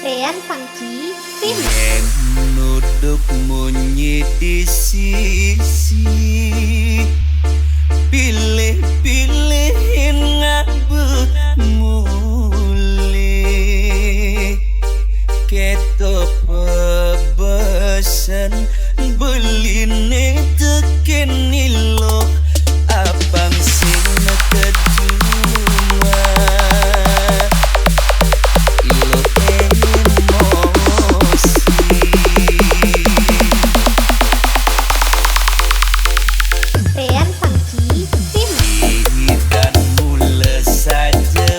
Rean Funky Film. Yen nuduk munyi di sisi, pilih-pilihin ngabut mulih, keto pebesen beline tekeni lo abang sing kedua. Rean Funky Film. Dan mula saja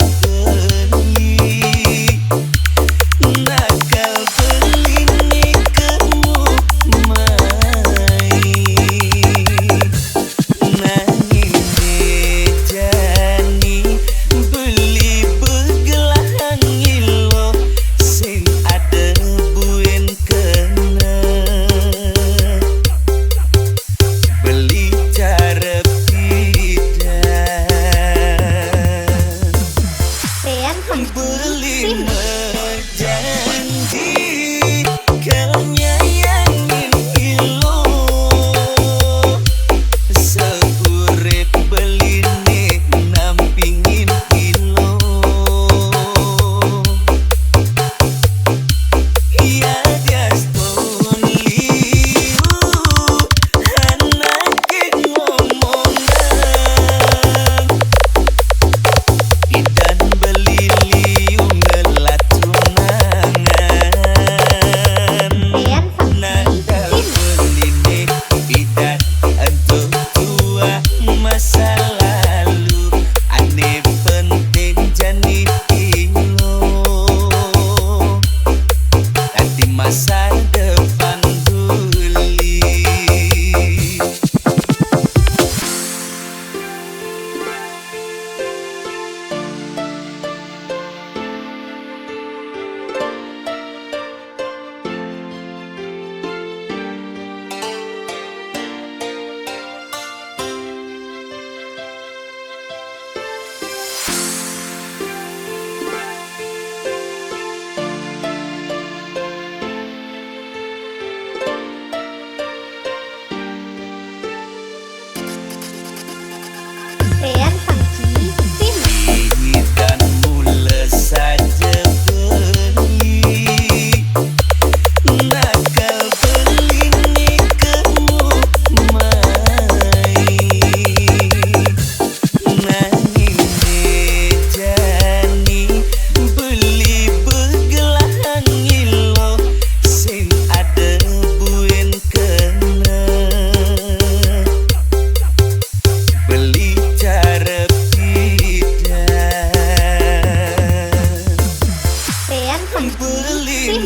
beli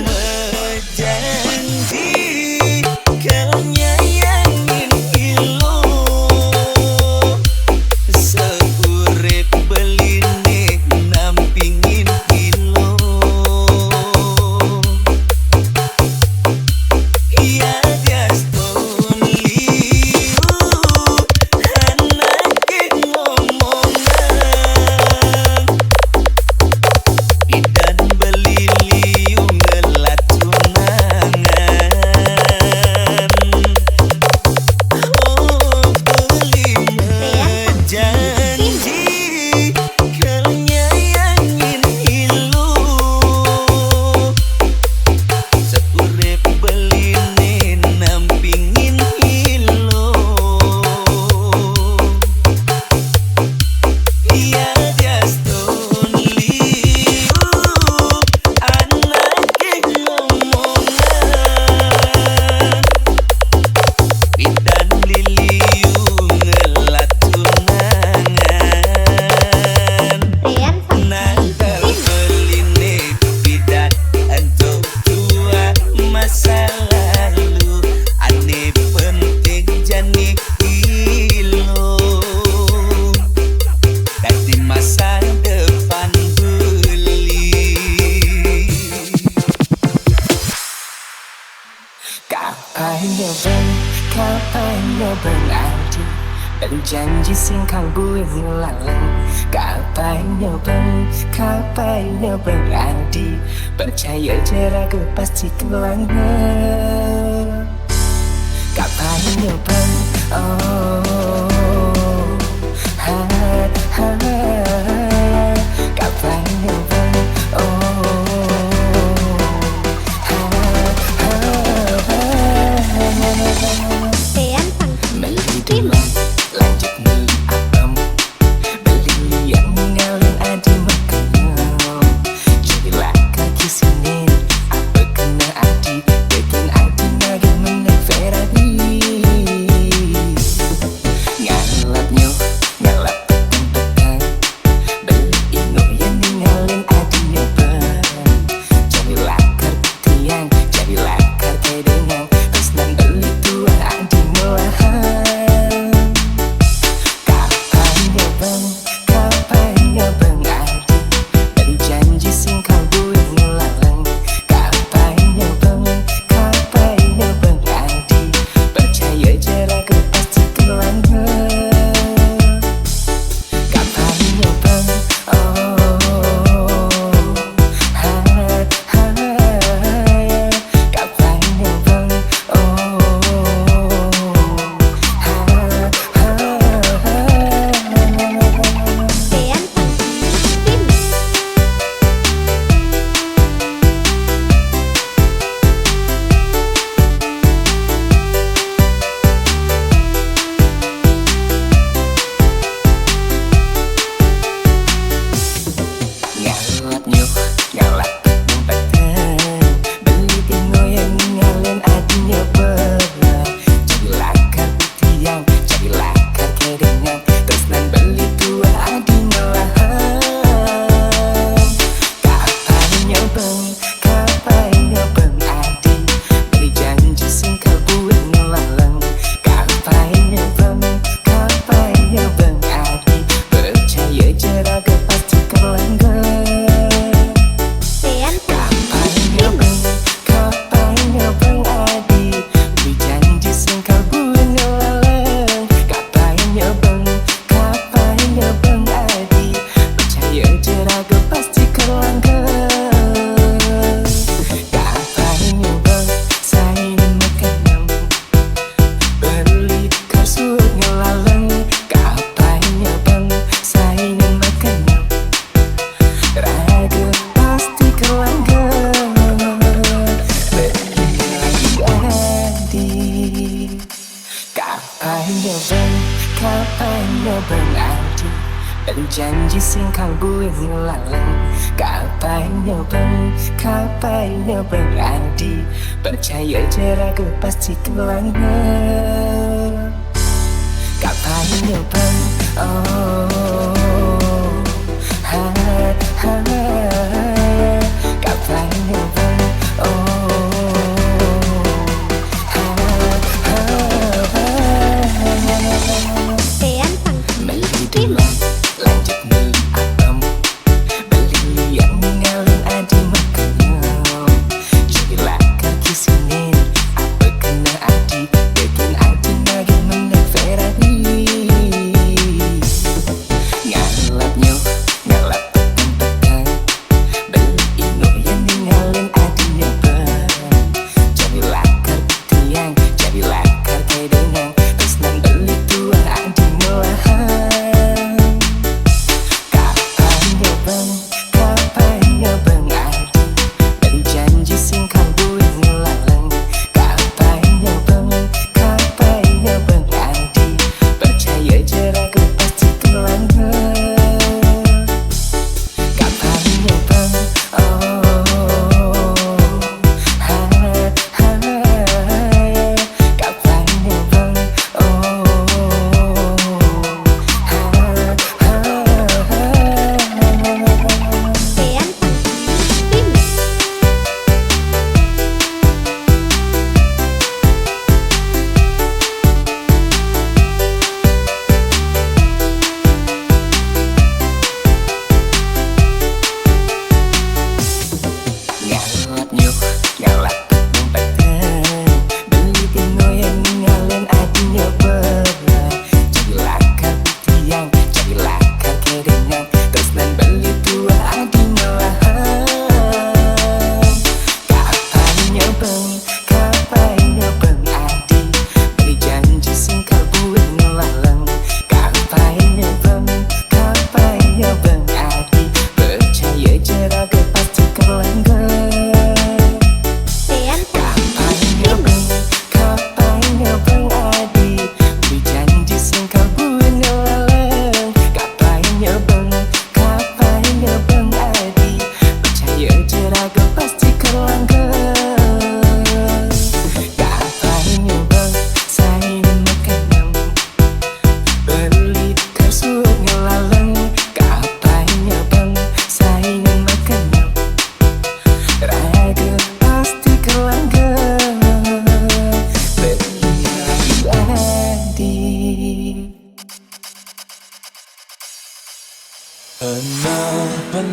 janji kau nyayangin ilo seurep beline nampingin ilo ya jaston liu anake ngomongan idan beli liu ngelat tunangan oh beli janji kau nyayangin ilo seurep beline nampingin ilo ya jaston liu anake ngomongan idan liliu ngelat tunangan nakal beline bidan untuk tua masa lalu ane penting jani ilo di masa depan beli Kapainya berarti berjanji singkang buing lalang. Kapainya berarti percaya jeraku pasti kelanggar. Kapainya oh ha ha kapainya beli dulu lanjut beli abang beli yang ngalin adi makan jadilah kaki sini apa kena adi bikin adi nagi menek Ferrari ngalap petang beli ino yang ngalin adi nyoban jadilah kertiang jadilah kerkedengang terus nan beli tua adi melahan. Kapainya bang adi berjanji singkang buing lalang. Kapainya bang adi percaya jeraku pasti kelanggar. Kapainya bang oh ha ha kapainya bang oh ngalap petang beli tino yang ngalin adinya berat jadilah kertiang jadilah kerkedengang terus nan beli tua adi melahan. Kapainya bang adi berjanji singkal buing lalang. Kapainya bang adi percaya jeraku pasti kelanggar. Kapainya bang adi berjanji singkal buing lalang. Kapainya bang adi percaya jeraku pasti kelanggar. Kapainya bang sainin makanan beli kasur ngelalang. Kapainya bang sainin makanan raga pasti kelanggar. Kapainya bang adi berjanji singkang buing lalang. Kapainya bang adi percaya jeraku pasti kelanggar. Kapainya bang oh ha ha kapainya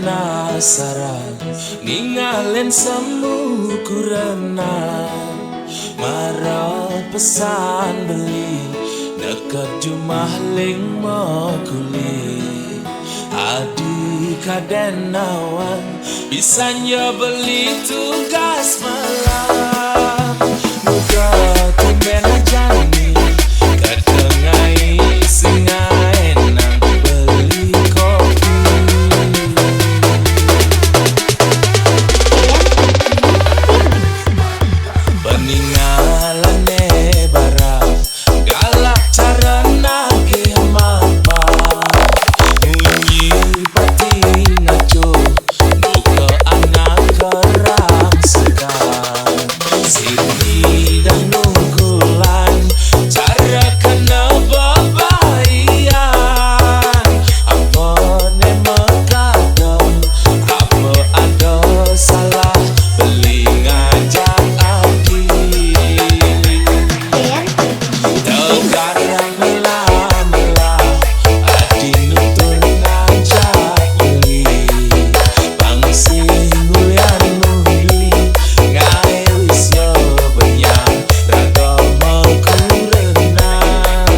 penasaran ninggalin semu kurenang marah pesan beli dekat jumah ling kuli adi kaden nawan bisanya beli tugas malam muka tumben jani ketengai singai nang beli kopi peninggalane barang galak cara nagih mapa bunyi pati ngaco buka anak kerang sedang sini dan nunggulan cara kena bebayan apa ne mekado apa ada salah beli ngajak adi tegar yang mela-mela adi nutun ngajak beli bangsi nguyan muli ngai wisyo benyang raga mengkurenang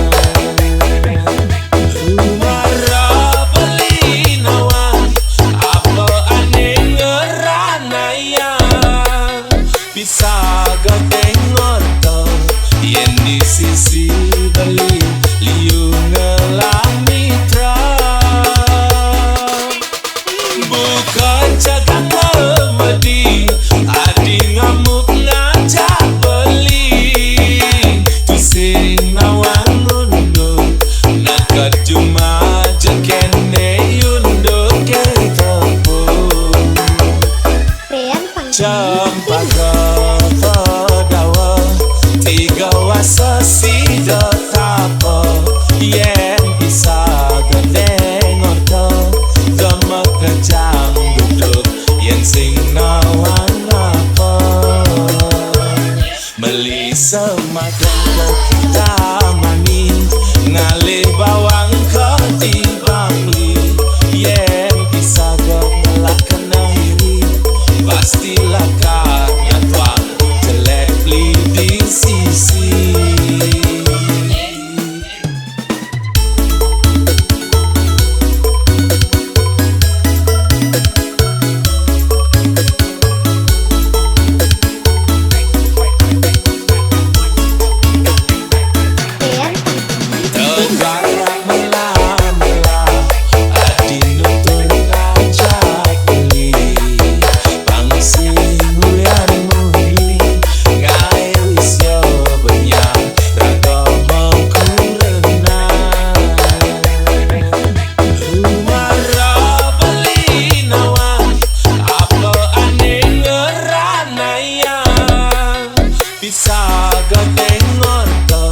umara beli nawan apa ane ngeranayang bisa gateng ngoto yen di sisi beli liu ngelang mitra bukan jagang lemedi adi ngamuk ngajak beli tusing nawang ngunduh nakat cuma jekene yunduk ke tepung cempaka dawa tiga wasa sida tapa yen bisa gendeng orto gemek kejang duduk yen sing nawang apa meli semakan ke kita mani ngalih bawang ke timbang li yen bisa gemelak kena hiri pastilah katnya tuang jelek li di sisi tegar yang mela-mela adi nutun ngajak beli bangsi nguyan muli ngai wisyo benyang raga mengkurenang umara beli nawan apa ane ngeranayang bisa gateng ngoto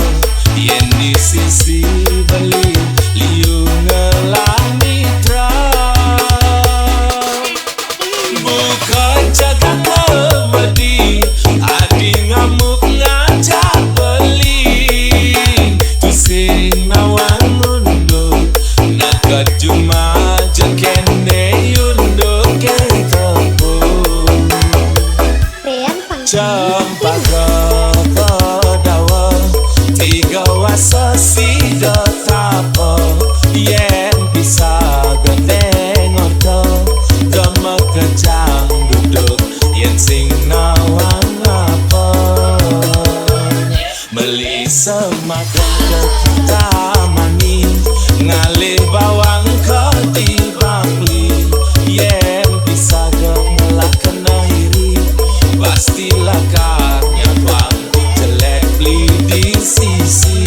yen di sisi beli liu ngelang mitra bukan jagang lemedi adi ngamuk ngajak beli tusing nawang ngunduh nakat cuma jekene yunduk ke tepung cempaka dawa tiga wasa sida tapa yen bisa gendeng orto gemek kejang duduk yen sing nawang apa meli semakan ke kita mani ngalih bawang ke timbang li yen bisa gemelak kena hiri pastilah katnya tuang jelek li di sisi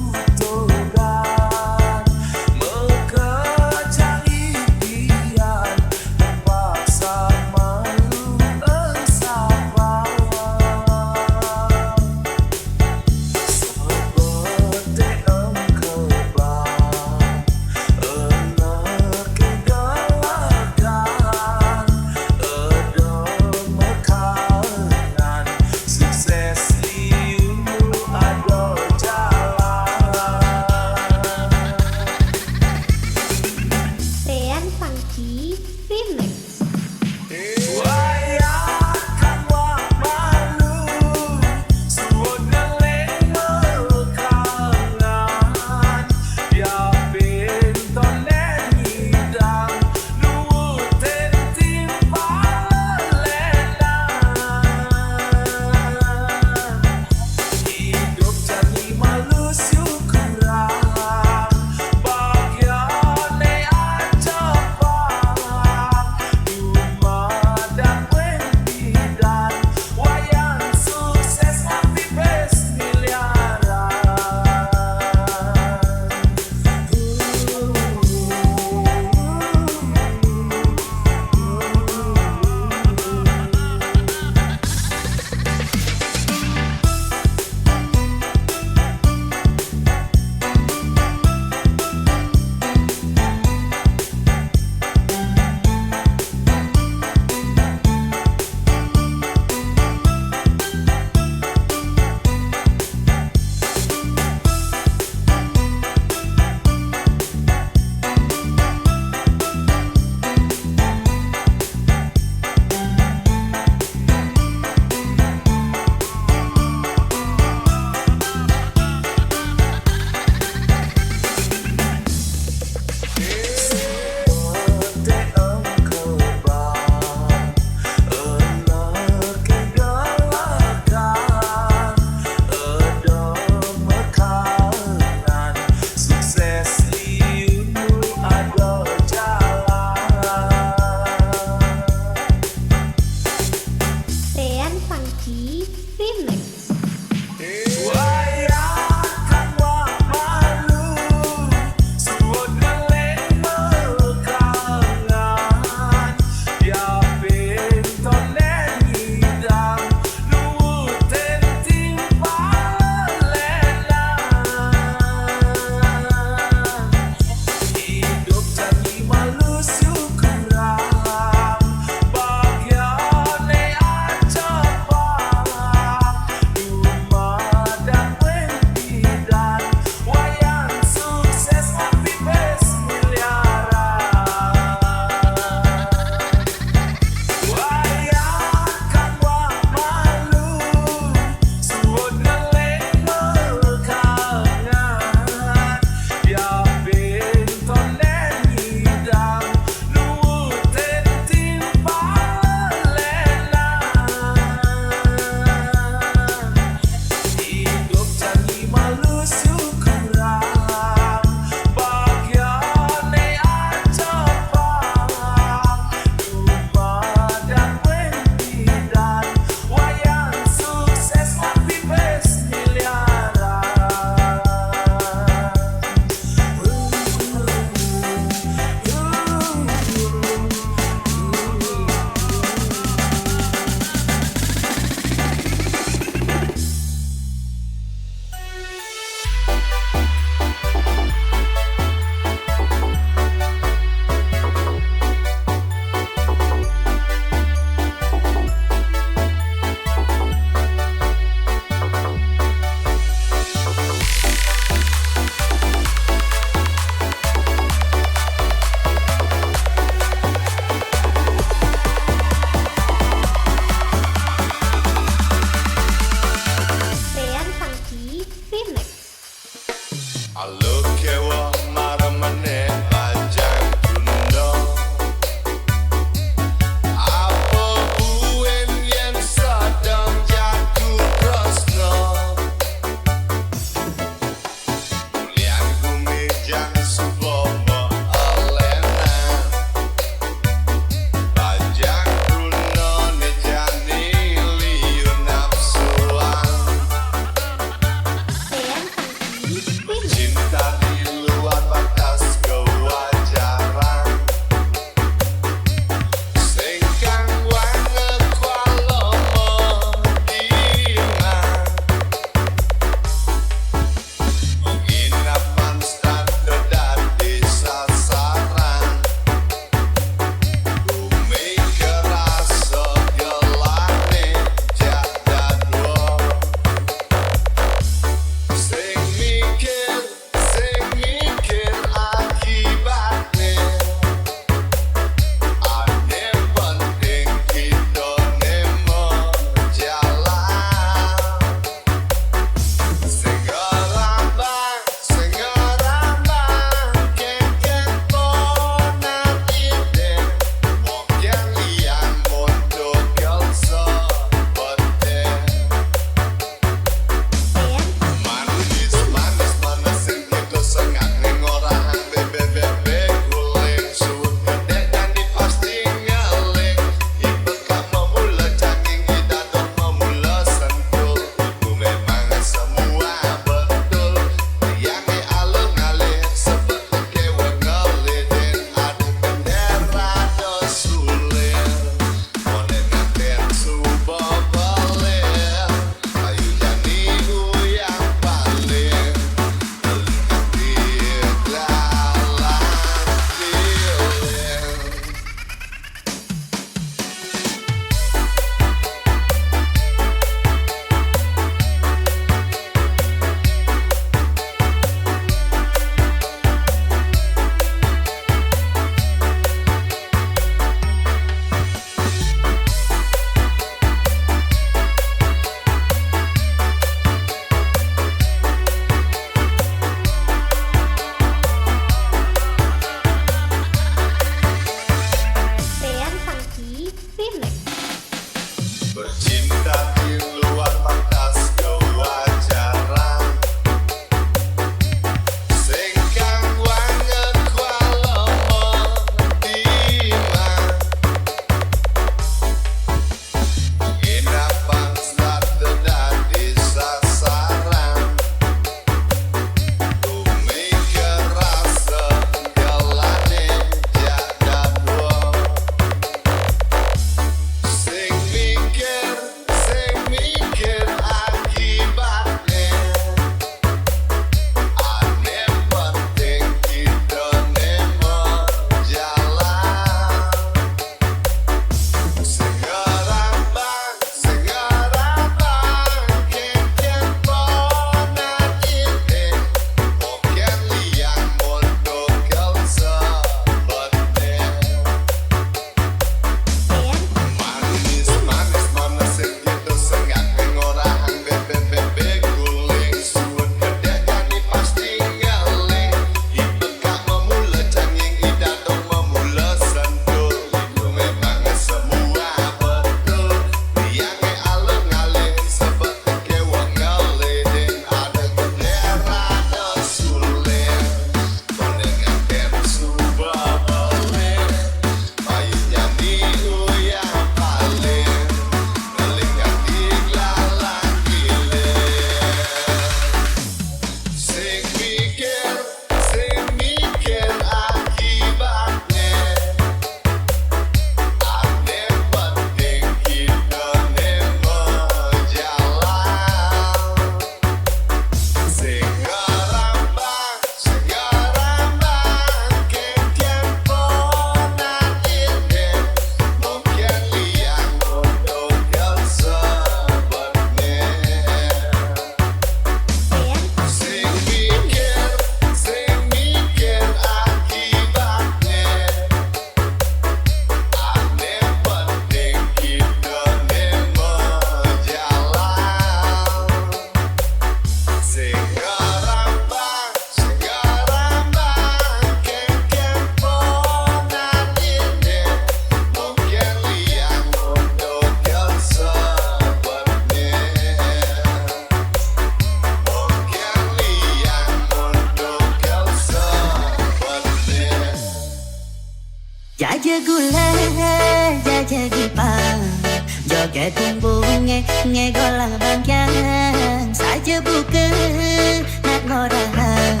Gading bunge ngegolah bangkyang saja bukan nak ngorang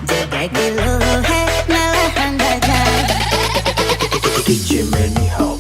jaga kilo he nalahan dagang DJ Manny House